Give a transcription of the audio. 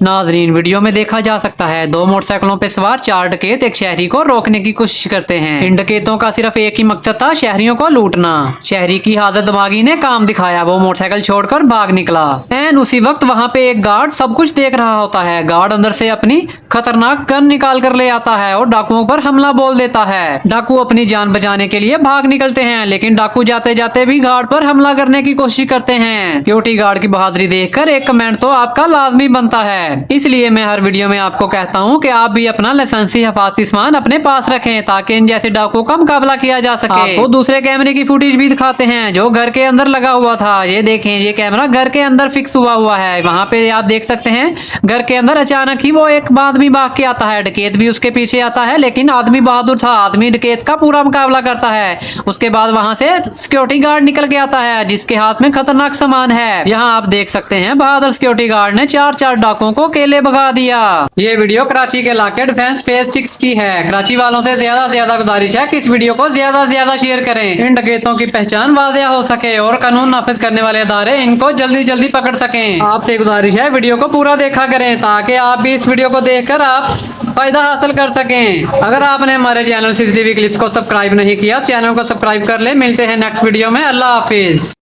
नाजरीन, वीडियो में देखा जा सकता है दो मोटरसाइकिलों पे सवार चार डकैत एक शहरी को रोकने की कोशिश करते हैं। इन डकैतों का सिर्फ एक ही मकसद था, शहरियों को लूटना। शहरी की हाजत दिमागी ने काम दिखाया, वो मोटरसाइकिल छोड़कर भाग निकला। एन उसी वक्त वहाँ पे एक गार्ड सब कुछ देख रहा होता है। गार्ड अंदर से अपनी खतरनाक गन निकाल कर ले आता है और डाकुओं पर हमला बोल देता है। डाकू अपनी जान बचाने के लिए भाग निकलते हैं, लेकिन डाकू जाते जाते भी गार्ड पर हमला करने की कोशिश करते हैं। सिक्योरिटी गार्ड की बहादुरी देखकर एक कमेंट तो आपका लाजमी बनता है। इसलिए मैं हर वीडियो में आपको कहता हूँ कि आप भी अपना लाइसेंसी हिफाजती सामान अपने पास रखें, ताकि इन जैसे डाकुओं का मुकाबला किया जा सके। आपको दूसरे कैमरे की फुटेज भी दिखाते हैं जो घर के अंदर लगा हुआ था। ये देखें, ये कैमरा घर के अंदर फिक्स हुआ है। वहाँ पे आप देख सकते हैं घर के अंदर अचानक ही वो एक आदमी भाग के आता है। डकैत भी उसके पीछे आता है, लेकिन आदमी बहादुर था। आदमी डकैत का पूरा मुकाबला करता है। उसके बाद वहाँ से सिक्योरिटी गार्ड निकल के आता है, जिसके हाथ में खतरनाक सामान है। यहाँ आप देख सकते हैं बहादुर सिक्योरिटी गार्ड ने चार डाकुओं को अकेले भगा दिया। ये वीडियो कराची के इलाके डिफेंस फेज 6 की है। कराची वालों से ज्यादा गुजारिश है कि इस वीडियो को ज्यादा शेयर करें। इन डकैतों की पहचान वाज़ेह हो सके और कानून नाफिज करने वाले अदारे इनको जल्दी पकड़ सकें। आपसे गुजारिश है वीडियो को पूरा देखा करें, ताकि आप भी इस वीडियो को देखकर आप फायदा हासिल कर सकें। अगर आपने हमारे चैनल सीसीटीवी क्लिप्स को सब्सक्राइब नहीं किया, चैनल को सब्सक्राइब कर ले। मिलते हैं नेक्स्ट वीडियो में। अल्लाह हाफिज।